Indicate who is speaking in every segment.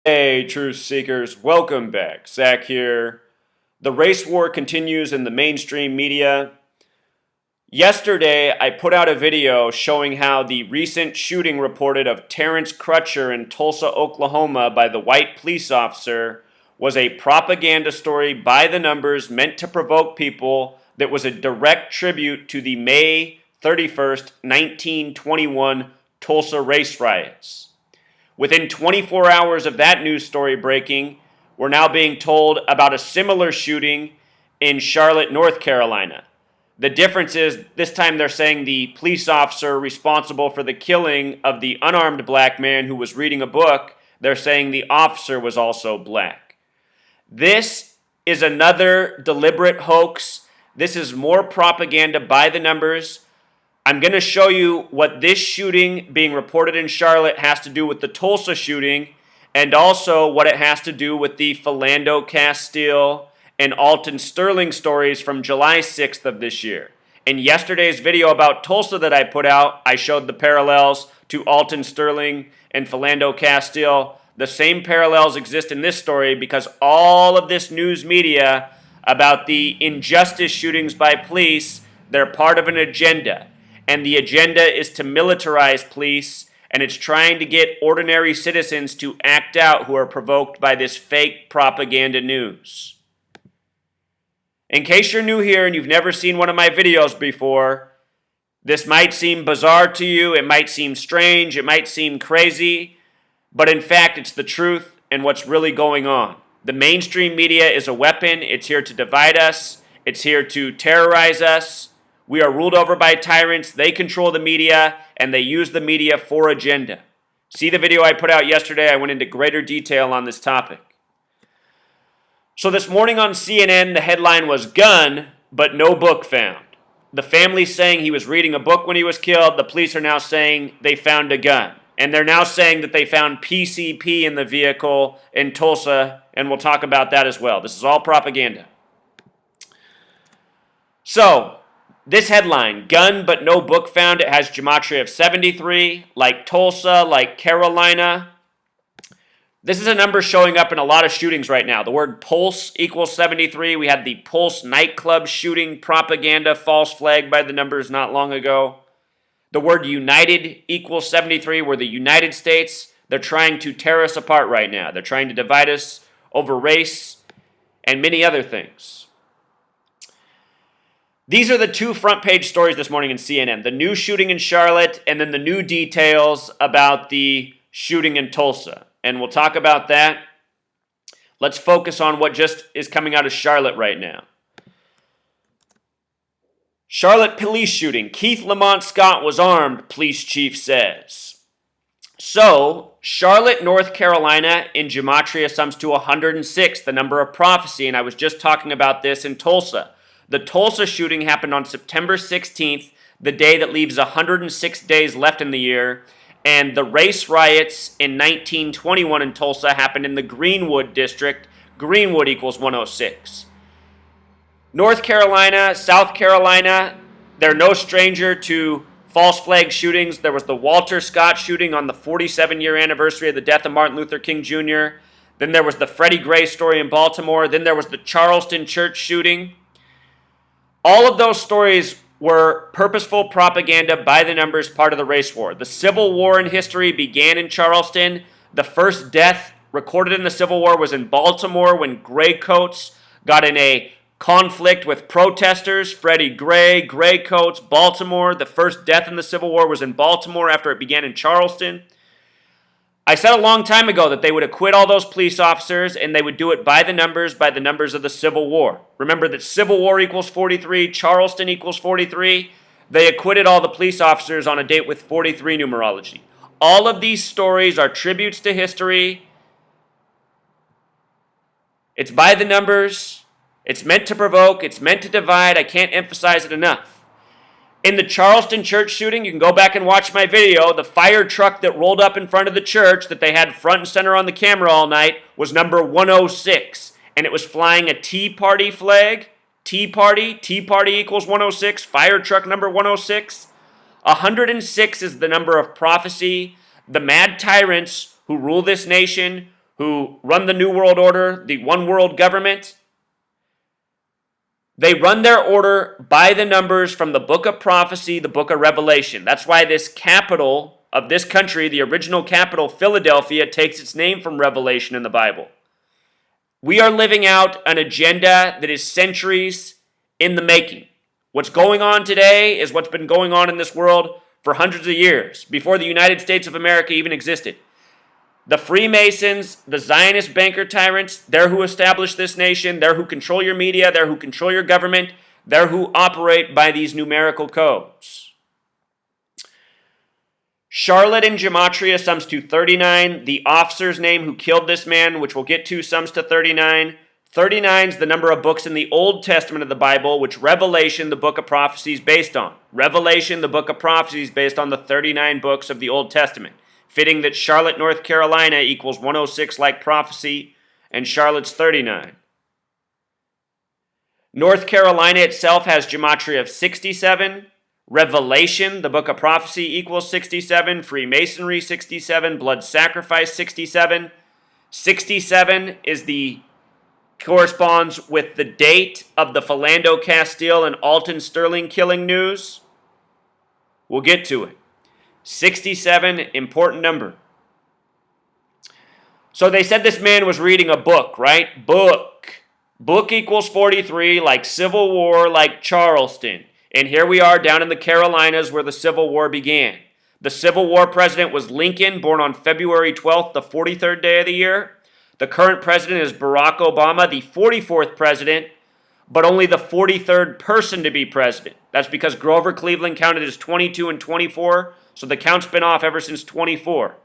Speaker 1: Hey, truth seekers, welcome back. Zach here. The race war continues in the mainstream media. Yesterday, I put out a video showing how the recent shooting reported of Terence Cruthcher in Tulsa, Oklahoma by the white police officer was a propaganda story by the numbers meant to provoke people that was a direct tribute to the May 31st, 1921 Tulsa race riots. Within 24 hours of that news story breaking, we're now being told about a similar shooting in Charlotte, North Carolina. The difference is this time they're saying the police officer responsible for the killing of the unarmed black man who was reading a book, they're saying the officer was also black. This is another deliberate hoax. This is more propaganda by the numbers. I'm going to show you what this shooting being reported in Charlotte has to do with the Tulsa shooting, and also what it has to do with the Philando, Castile, and Alton Sterling stories from July 6th of this year. In yesterday's video about Tulsa that I put out, I showed the parallels to Alton Sterling and Philando, Castile. The same parallels exist in this story because all of this news media about the injustice shootings by police, they're part of an agenda. And the agenda is to militarize police, and it's trying to get ordinary citizens to act out who are provoked by this fake propaganda news. In case you're new here and you've never seen one of my videos before, this might seem bizarre to you, it might seem strange, it might seem crazy, but in fact it's the truth and what's really going on. The mainstream media is a weapon. It's here to divide us. It's here to terrorize us. We are ruled over by tyrants. They control the media, and they use the media for agenda. See the video I put out yesterday. I went into greater detail on this topic. So this morning on CNN, the headline was "Gun, but no book found." The family's saying he was reading a book when he was killed. The police are now saying they found a gun. And they're now saying that they found PCP in the vehicle in Tulsa, and we'll talk about that as well. This is all propaganda. So, this headline, "Gun but no book found," it has gematria of 73, like Tulsa, like Carolina. This is a number showing up in a lot of shootings right now. The word pulse equals 73. We had the Pulse nightclub shooting propaganda false flag by the numbers not long ago. The word united equals 73. We're the United States. They're trying to tear us apart right now. They're trying to divide us over race and many other things. These are the two front page stories this morning in CNN. The new shooting in Charlotte and then the new details about the shooting in Tulsa. And we'll talk about that. Let's focus on what just is coming out of Charlotte right now. Charlotte police shooting. Keith Lamont Scott was armed, police chief says. So, Charlotte, North Carolina in gematria sums to 106, the number of prophecy, and I was just talking about this in Tulsa. The Tulsa shooting happened on September 16th, the day that leaves 106 days left in the year, and the race riots in 1921 in Tulsa happened in the Greenwood district. Greenwood equals 106. North Carolina, South Carolina, they're no stranger to false flag shootings. There was the Walter Scott shooting on the 47-year anniversary of the death of Martin Luther King Jr. Then there was the Freddie Gray story in Baltimore. Then there was the Charleston church shooting. All of those stories were purposeful propaganda by the numbers, part of the race war. The Civil War in history began in Charleston. The first death recorded in the Civil War was in Baltimore when gray coats got in a conflict with protesters. Freddie Gray, gray coats, Baltimore. The first death in the Civil War was in Baltimore after it began in Charleston. I said a long time ago that they would acquit all those police officers and they would do it by the numbers of the Civil War. Remember that Civil War equals 43, Charleston equals 43. They acquitted all the police officers on a date with 43 numerology. All of these stories are tributes to history. It's by the numbers. It's meant to provoke. It's meant to divide. I can't emphasize it enough. In the Charleston church shooting, you can go back and watch my video. The fire truck that rolled up in front of the church that they had front and center on the camera all night was number 106. And it was flying a Tea Party flag. Tea Party equals 106. Fire truck number 106. 106 is the number of prophecy. The mad tyrants who rule this nation, who run the New World Order, the one world government, they run their order by the numbers from the book of prophecy, the book of Revelation. That's why this capital of this country, the original capital, Philadelphia, takes its name from Revelation in the Bible. We are living out an agenda that is centuries in the making. What's going on today is what's been going on in this world for hundreds of years, before the United States of America even existed. The Freemasons, the Zionist banker tyrants, they're who established this nation, they're who control your media, they're who control your government, they're who operate by these numerical codes. Charlotte in Gematria sums to 39. The officer's name who killed this man, which we'll get to, sums to 39. 39 is the number of books in the Old Testament of the Bible, which Revelation, the book of prophecy, is based on. Revelation, the book of prophecy, is based on the 39 books of the Old Testament. Fitting that Charlotte, North Carolina equals 106 like prophecy, and Charlotte's 39. North Carolina itself has gematria of 67. Revelation, the book of prophecy, equals 67. Freemasonry, 67. Blood sacrifice, 67. 67 corresponds with the date of the Philando, Castile, and Alton Sterling killing news. We'll get to it. 67, important number. So they said this man was reading a book, right? Book equals 43, like Civil War, like Charleston. And here we are down in the Carolinas where the Civil War began. The Civil War president was Lincoln, born on February 12th, the 43rd day of the year. The current president is Barack Obama, the 44th president, but only the 43rd person to be president. That's because Grover Cleveland counted as 22 and 24, so the count's been off ever since 24.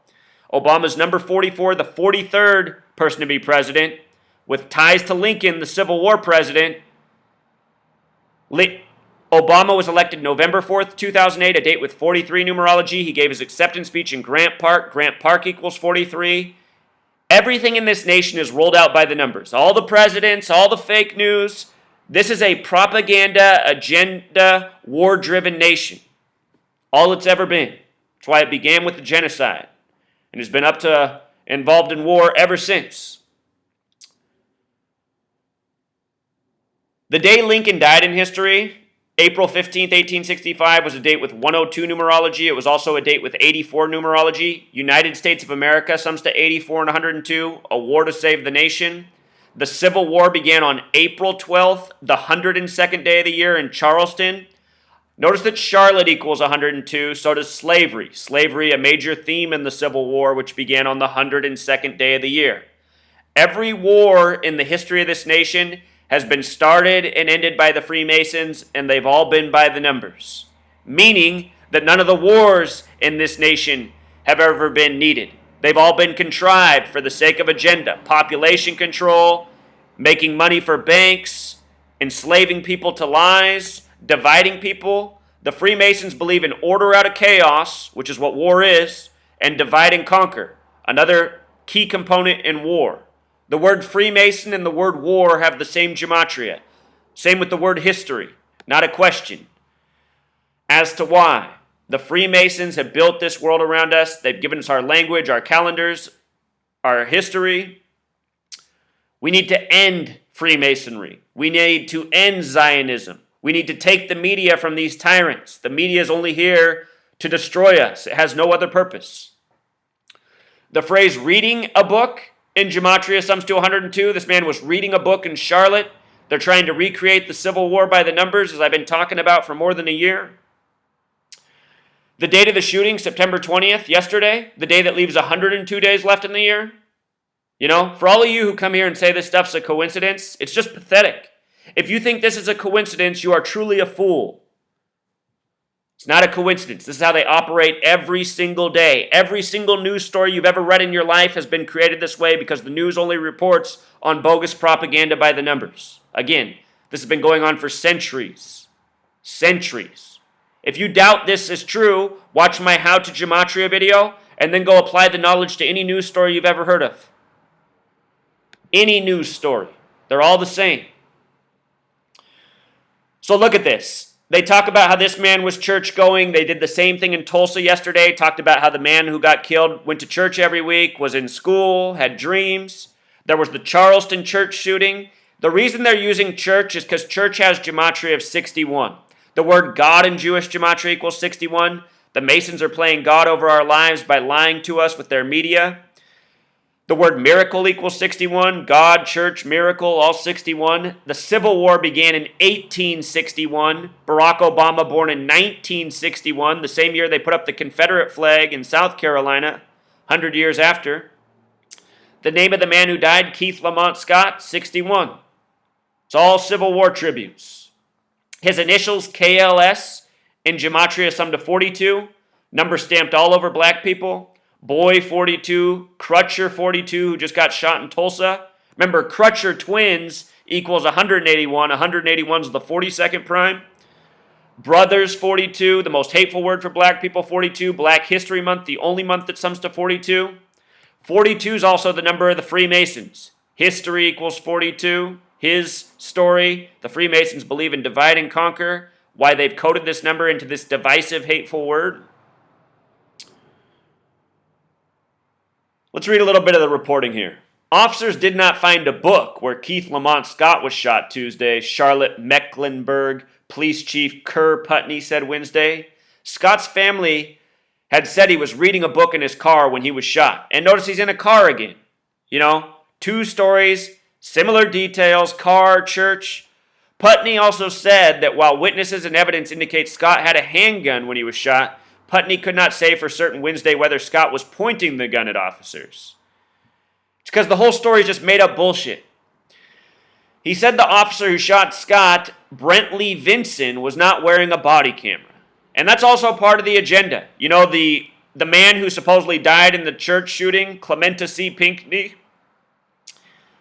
Speaker 1: Obama's number 44, the 43rd person to be president, with ties to Lincoln, the Civil War president. Obama was elected November 4th, 2008, a date with 43 numerology. He gave his acceptance speech in Grant Park. Grant Park equals 43. Everything in this nation is rolled out by the numbers. All the presidents, all the fake news. This is a propaganda, agenda, war-driven nation. All it's ever been. That's why it began with the genocide and has been involved in war ever since. The day Lincoln died in history, April 15th, 1865, was a date with 102 numerology. It was also a date with 84 numerology. United States of America sums to 84 and 102, a war to save the nation. The Civil War began on April 12th, the 102nd day of the year in Charleston. Notice that Charlotte equals 102, so does slavery. Slavery, a major theme in the Civil War, which began on the 102nd day of the year. Every war in the history of this nation has been started and ended by the Freemasons, and they've all been by the numbers. Meaning that none of the wars in this nation have ever been needed. They've all been contrived for the sake of agenda, population control, making money for banks, enslaving people to lies, dividing people. The Freemasons believe in order out of chaos, which is what war is, and divide and conquer, another key component in war. The word Freemason and the word war have the same gematria. Same with the word history, not a question. As to why, the Freemasons have built this world around us. They've given us our language, our calendars, our history. We need to end Freemasonry. We need to end Zionism. We need to take the media from these tyrants. The media is only here to destroy us. It has no other purpose. The phrase reading a book in Gematria sums to 102. This man was reading a book in Charlotte. They're trying to recreate the Civil War by the numbers, as I've been talking about for more than a year. The date of the shooting, September 20th, yesterday, the day that leaves 102 days left in the year. You know, for all of you who come here and say this stuff's a coincidence, it's just pathetic. If you think this is a coincidence, you are truly a fool. It's not a coincidence. This is how they operate every single day. Every single news story you've ever read in your life has been created this way because the news only reports on bogus propaganda by the numbers. Again, this has been going on for centuries. Centuries. If you doubt this is true, watch my How to Gematria video and then go apply the knowledge to any news story you've ever heard of. Any news story. They're all the same. So look at this. They talk about how this man was church going. They did the same thing in Tulsa yesterday. Talked about how the man who got killed went to church every week, was in school, had dreams. There was the Charleston church shooting. The reason they're using church is because church has gematria of 61. The word God in Jewish gematria equals 61. The Masons are playing God over our lives by lying to us with their media. The word miracle equals 61. God, church, miracle, all 61. The Civil War began in 1861. Barack Obama born in 1961, the same year they put up the Confederate flag in South Carolina, 100 years after. The name of the man who died, Keith Lamont Scott, 61. It's all Civil War tributes. His initials, KLS, in gematria sum to 42. Number stamped all over black people. Boy 42, Cruthcher 42, who just got shot in Tulsa. Remember, Cruthcher twins equals 181. 181 is the 42nd prime. Brothers 42, the most hateful word for black people, 42. Black History Month, the only month that sums to 42. 42 is also the number of the Freemasons. History equals 42. His story, the Freemasons believe in divide and conquer. Why they've coded this number into this divisive, hateful word. Let's read a little bit of the reporting here. Officers did not find a book where Keith Lamont Scott was shot Tuesday, Charlotte Mecklenburg Police Chief Kerr Putney said Wednesday. Scott's family had said he was reading a book in his car when he was shot. And notice he's in a car again. You know, 2 stories, similar details, car, church. Putney also said that while witnesses and evidence indicate Scott had a handgun when he was shot, Putney could not say for certain Wednesday whether Scott was pointing the gun at officers. It's because the whole story is just made up bullshit. He said the officer who shot Scott, Brentley Vinson, was not wearing a body camera. And that's also part of the agenda. You know, the man who supposedly died in the church shooting, Clementa C. Pinckney.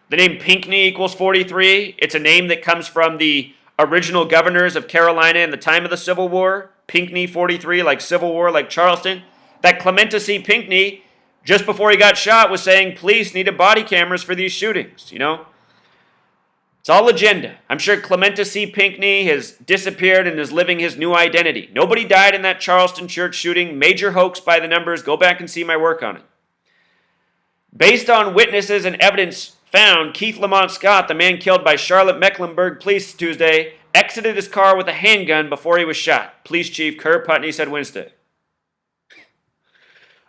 Speaker 1: The name Pinckney equals 43. It's a name that comes from the original governors of Carolina in the time of the Civil War. Pinckney 43, like Civil War, like Charleston. That Clementa C. Pinckney, just before he got shot, was saying police needed body cameras for these shootings, you know? It's all agenda. I'm sure Clementa C. Pinckney has disappeared and is living his new identity. Nobody died in that Charleston church shooting. Major hoax by the numbers. Go back and see my work on it. Based on witnesses and evidence found, Keith Lamont Scott, the man killed by Charlotte Mecklenburg police Tuesday, exited his car with a handgun before he was shot. Police Chief Kerr Putney said Wednesday.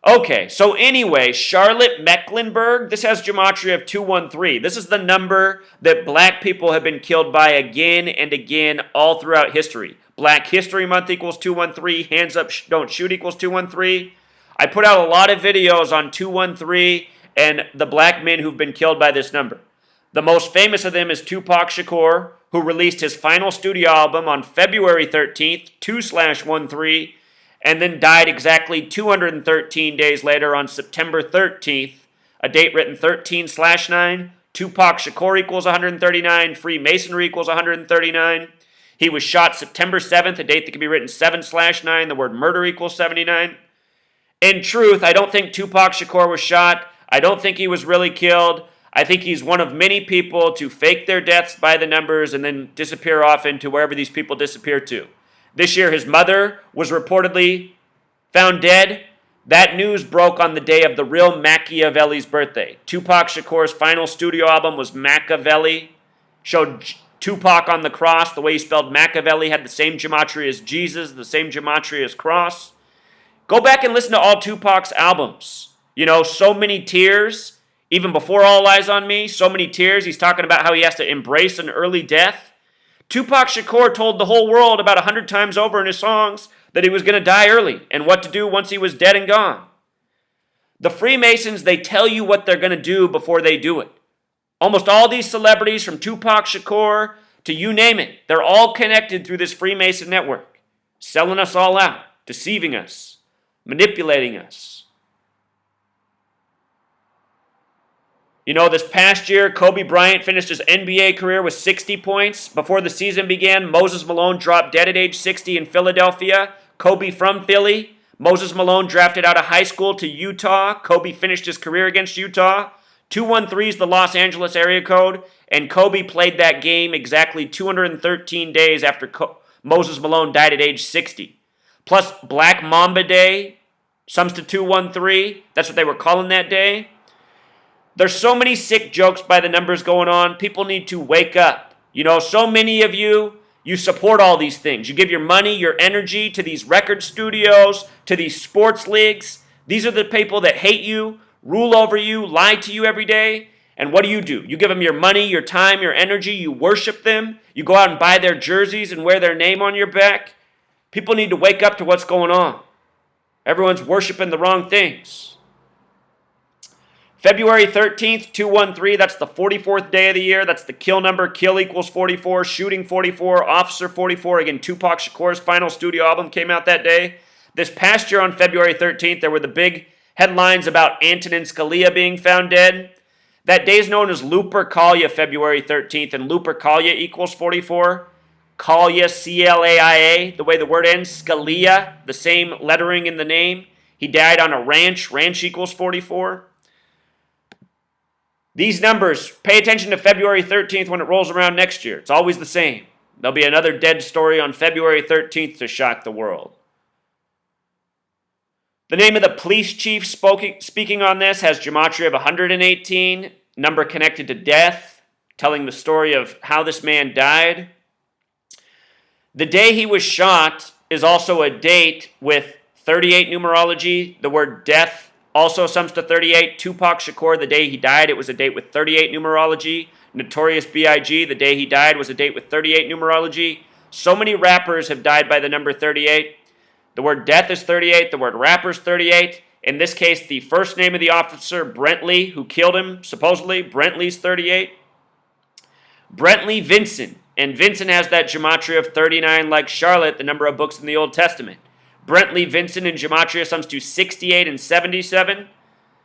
Speaker 1: Okay, so anyway, Charlotte Mecklenburg, this has gematria of 213. This is the number that black people have been killed by again and again all throughout history. Black History Month equals 213. Hands Up Don't Shoot equals 213. I put out a lot of videos on 213 and the black men who've been killed by this number. The most famous of them is Tupac Shakur, who released his final studio album on February 13th, 2/13, and then died exactly 213 days later on September 13th, a date written 13/9. Tupac Shakur equals 139. Freemasonry equals 139. He was shot September 7th, a date that can be written 7/9. The word murder equals 79. In truth, I don't think Tupac Shakur was shot. I don't think he was really killed. I think he's one of many people to fake their deaths by the numbers and then disappear off into wherever these people disappear to. This year, his mother was reportedly found dead. That news broke on the day of the real Machiavelli's birthday. Tupac Shakur's final studio album was Machiavelli. Showed Tupac on the cross. The way he spelled Machiavelli had the same gematria as Jesus, the same gematria as cross. Go back and listen to all Tupac's albums. You know, So Many Tears. Even before All Eyes on Me, So Many Tears, he's talking about how he has to embrace an early death. Tupac Shakur told the whole world about 100 times over in his songs that he was going to die early and what to do once he was dead and gone. The Freemasons, they tell you what they're going to do before they do it. Almost all these celebrities, from Tupac Shakur to you name it, they're all connected through this Freemason network, selling us all out, deceiving us, manipulating us. You know, this past year, Kobe Bryant finished his NBA career with 60 points. Before the season began, Moses Malone dropped dead at age 60 in Philadelphia. Kobe from Philly. Moses Malone drafted out of high school to Utah. Kobe finished his career against Utah. 213 is the Los Angeles area code, and Kobe played that game exactly 213 days after Moses Malone died at age 60. Plus Black Mamba Day, sums to 213. That's what they were calling that day. There's so many sick jokes by the numbers going on. People need to wake up. You know, so many of you support all these things. You give your money, your energy to these record studios, to these sports leagues. These are the people that hate you, rule over you, lie to you every day. And what do? You give them your money, your time, your energy. You worship them. You go out and buy their jerseys and wear their name on your back. People need to wake up to what's going on. Everyone's worshiping the wrong things. February 13th, 213, that's the 44th day of the year. That's the kill number. Kill equals 44, shooting 44, officer 44. Again, Tupac Shakur's final studio album came out that day. This past year on February 13th, there were the big headlines about Antonin Scalia being found dead. That day is known as Lupercalia, February 13th, and Lupercalia equals 44. Calia, C-L-A-I-A, the way the word ends. Scalia, the same lettering in the name. He died on a ranch. Ranch equals 44. These numbers, pay attention to February 13th when it rolls around next year. It's always the same. There'll be another dead story on February 13th to shock the world. The name of the police chief speaking on this has gematria of 118, number connected to death, telling the story of how this man died. The day he was shot is also a date with 38 numerology. The word death also sums to 38. Tupac Shakur, the day he died, it was a date with 38 numerology. Notorious B.I.G., the day he died, was a date with 38 numerology. So many rappers have died by the number 38. The word death is 38. The word rapper is 38. In this case, the first name of the officer, Brentley, who killed him, supposedly, Brentley's 38. Brentley Vincent. And Vincent has that gematria of 39 like Charlotte, the number of books in the Old Testament. Brentley Vincent in gematria sums to 68 and 77.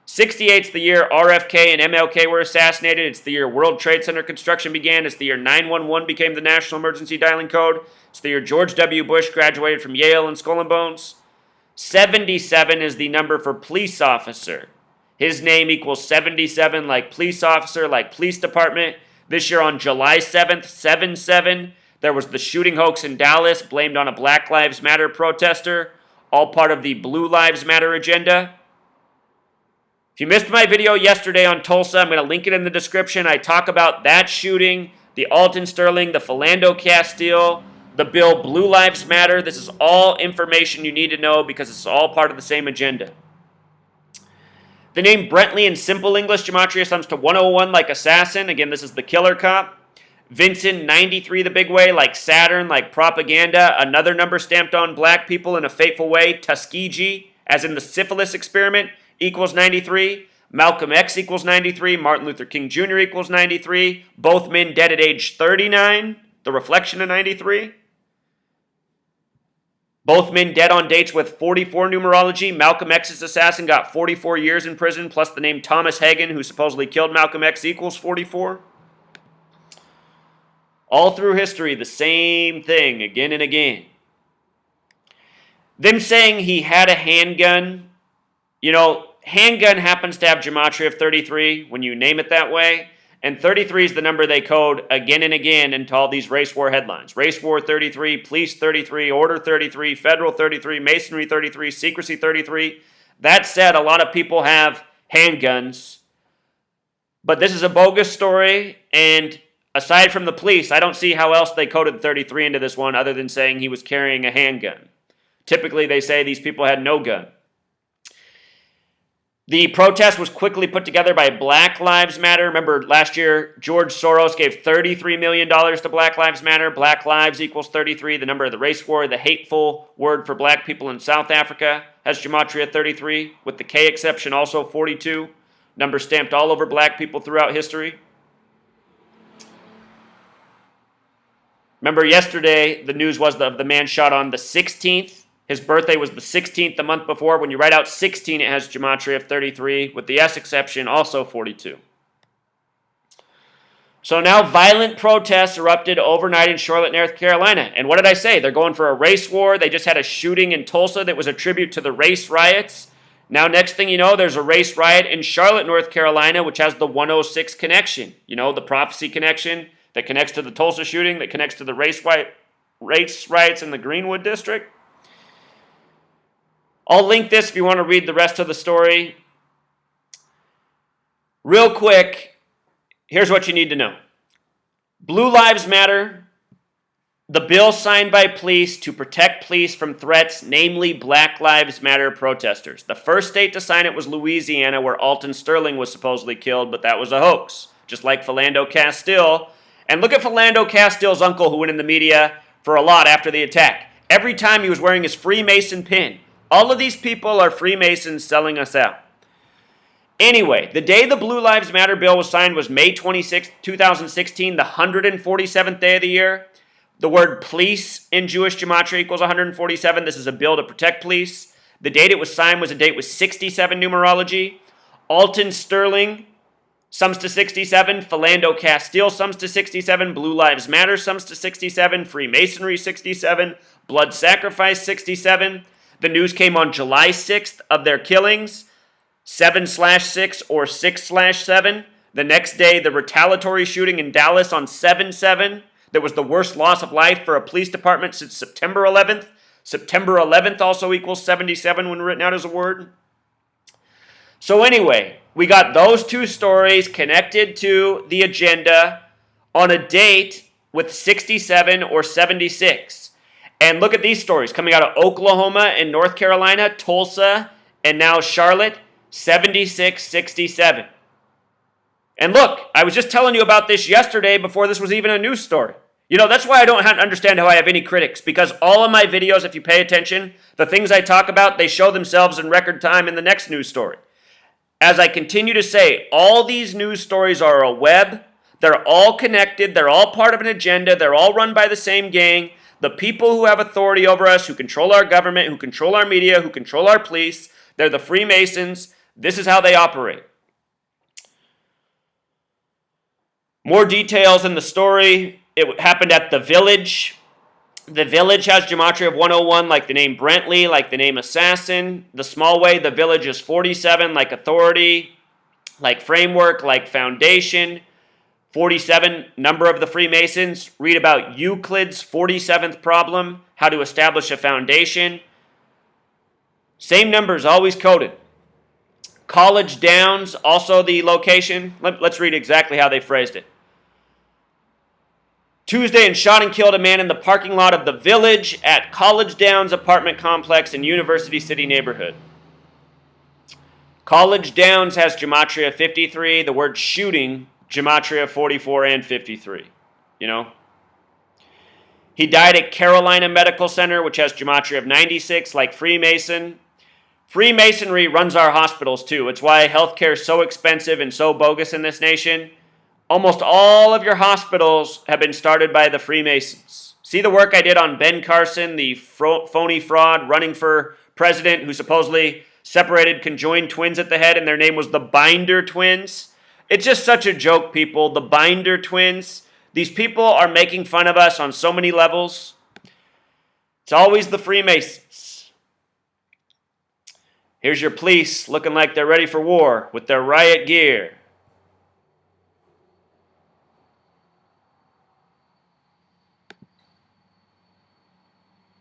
Speaker 1: 68 is the year RFK and MLK were assassinated. It's the year World Trade Center construction began. It's the year 911 became the national emergency dialing code. It's the year George W. Bush graduated from Yale and Skull and Bones. 77 is the number for police officer. His name equals 77 like police officer, like police department. This year on July 7th, 7-7, there was the shooting hoax in Dallas blamed on a Black Lives Matter protester, all part of the Blue Lives Matter agenda. If you missed my video yesterday on Tulsa, I'm going to link it in the description. I talk about that shooting, the Alton Sterling, the Philando Castile, the bill Blue Lives Matter. This is all information you need to know because it's all part of the same agenda. The name Brentley in simple English gematria sums to 101 like assassin. Again, this is the killer cop. Vincent, 93 the big way, like Saturn, like propaganda. Another number stamped on black people in a fateful way. Tuskegee, as in the syphilis experiment, equals 93. Malcolm X equals 93. Martin Luther King Jr. equals 93. Both men dead at age 39. The reflection of 93. Both men dead on dates with 44 numerology. Malcolm X's assassin got 44 years in prison, plus the name Thomas Hagen, who supposedly killed Malcolm X, equals 44. All through history, the same thing again and again. Them saying he had a handgun, you know, handgun happens to have gematria of 33 when you name it that way. And 33 is the number they code again and again into all these race war headlines. Race war 33, police 33, order 33, federal 33, masonry 33, secrecy 33. That said, a lot of people have handguns. But this is a bogus story, and aside from the police, I don't see how else they coded 33 into this one other than saying he was carrying a handgun. Typically, they say these people had no gun. The protest was quickly put together by Black Lives Matter. Remember, last year, George Soros gave $33 million to Black Lives Matter. Black Lives equals 33. The number of the race war, the hateful word for black people in South Africa, has gematria 33, with the K exception also 42. Number stamped all over black people throughout history. Remember, yesterday, the news was of the man shot on the 16th. His birthday was the 16th the month before. When you write out 16, it has gematria of 33, with the S exception also 42. So now violent protests erupted overnight in Charlotte, North Carolina. And what did I say? They're going for a race war. They just had a shooting in Tulsa that was a tribute to the race riots. Now, next thing you know, there's a race riot in Charlotte, North Carolina, which has the 106 connection. You know, the prophecy connection that connects to the Tulsa shooting, that connects to the race riot race riots in the Greenwood district. I'll link this if you want to read the rest of the story. Real quick, here's what you need to know. Blue Lives Matter, the bill signed by police to protect police from threats, namely Black Lives Matter protesters. The first state to sign it was Louisiana, where Alton Sterling was supposedly killed, but that was a hoax, just like Philando Castile. And look at Philando Castile's uncle, who went in the media for a lot after the attack. Every time he was wearing his Freemason pin. All of these people are Freemasons selling us out. Anyway, the day the Blue Lives Matter bill was signed was May 26, 2016, the 147th day of the year. The word police in Jewish gematria equals 147. This is a bill to protect police. The date it was signed was a date with 67 numerology. Alton Sterling sums to 67. Philando Castile sums to 67. Blue Lives Matter sums to 67. Freemasonry 67. Blood sacrifice 67. The news came on July 6th of their killings, 7/6 or 6/7. The next day, the retaliatory shooting in Dallas on 7/7. That was the worst loss of life for a police department since September 11th. September 11th also equals 77 when written out as a word. So anyway, we got those two stories connected to the agenda on a date with 67 or 76. And look at these stories coming out of Oklahoma and North Carolina, Tulsa, and now Charlotte, 76, 67. And look, I was just telling you about this yesterday before this was even a news story. You know, that's why I don't understand how I have any critics, because all of my videos, if you pay attention, the things I talk about, they show themselves in record time in the next news story. As I continue to say, all these news stories are a web. They're all connected. They're all part of an agenda. They're all run by the same gang. The people who have authority over us, who control our government, who control our media, who control our police, they're the Freemasons. This is how they operate. More details in the story. It happened at the Village. The Village has gematria of 101, like the name Brentley, like the name Assassin. The small way, the Village is 47, like Authority, like Framework, like Foundation. 47, number of the Freemasons. Read about Euclid's 47th problem, how to establish a foundation. Same numbers, always coded. College Downs, also the location. Let's read exactly how they phrased it. Tuesday, and shot and killed a man in the parking lot of the Village at College Downs apartment complex in University City neighborhood. College Downs has gematria 53. The word shooting, gematria 44 and 53. You know? He died at Carolina Medical Center, which has gematria of 96, like Freemason. Freemasonry runs our hospitals too. It's why healthcare is so expensive and so bogus in this nation. Almost all of your hospitals have been started by the Freemasons. See the work I did on Ben Carson, the phony fraud running for president who supposedly separated conjoined twins at the head and their name was the Binder Twins? It's just such a joke, people. The Binder Twins. These people are making fun of us on so many levels. It's always the Freemasons. Here's your police looking like they're ready for war with their riot gear.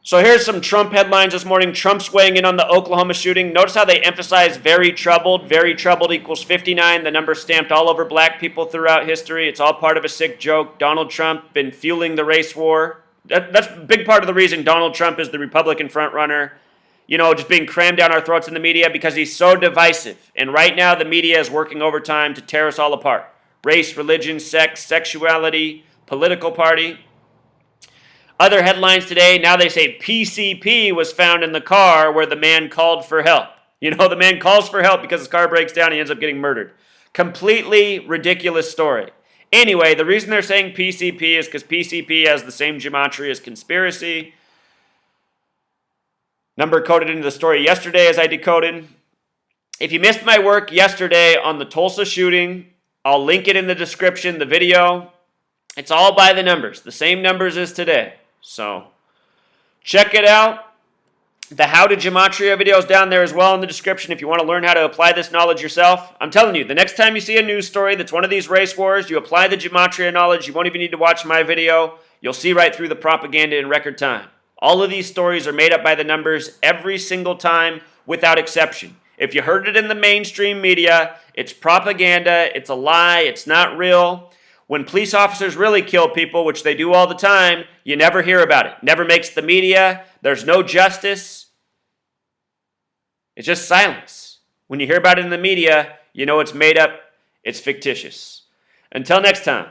Speaker 1: So here's some Trump headlines this morning. Trump's weighing in on the Oklahoma shooting. Notice how they emphasize very troubled. Very troubled equals 59. The number stamped all over black people throughout history. It's all part of a sick joke. Donald Trump been fueling the race war. That's a big part of the reason Donald Trump is the Republican frontrunner. You know, just being crammed down our throats in the media because he's so divisive. And right now the media is working overtime to tear us all apart. Race, religion, sex, sexuality, political party. Other headlines today, now they say PCP was found in the car where the man called for help. You know, the man calls for help because his car breaks down and he ends up getting murdered. Completely ridiculous story. Anyway, the reason they're saying PCP is because PCP has the same gematria as conspiracy. Number coded into the story yesterday as I decoded. If you missed my work yesterday on the Tulsa shooting, I'll link it in the description, the video. It's all by the numbers, the same numbers as today. So, check it out. The How to Gematria video is down there as well in the description if you want to learn how to apply this knowledge yourself. I'm telling you, the next time you see a news story that's one of these race wars, you apply the Gematria knowledge. You won't even need to watch my video. You'll see right through the propaganda in record time. All of these stories are made up by the numbers every single time, without exception. If you heard it in the mainstream media, it's propaganda, it's a lie, it's not real. When police officers really kill people, which they do all the time, you never hear about it. Never makes the media. There's no justice. It's just silence. When you hear about it in the media, you know it's made up, it's fictitious. Until next time.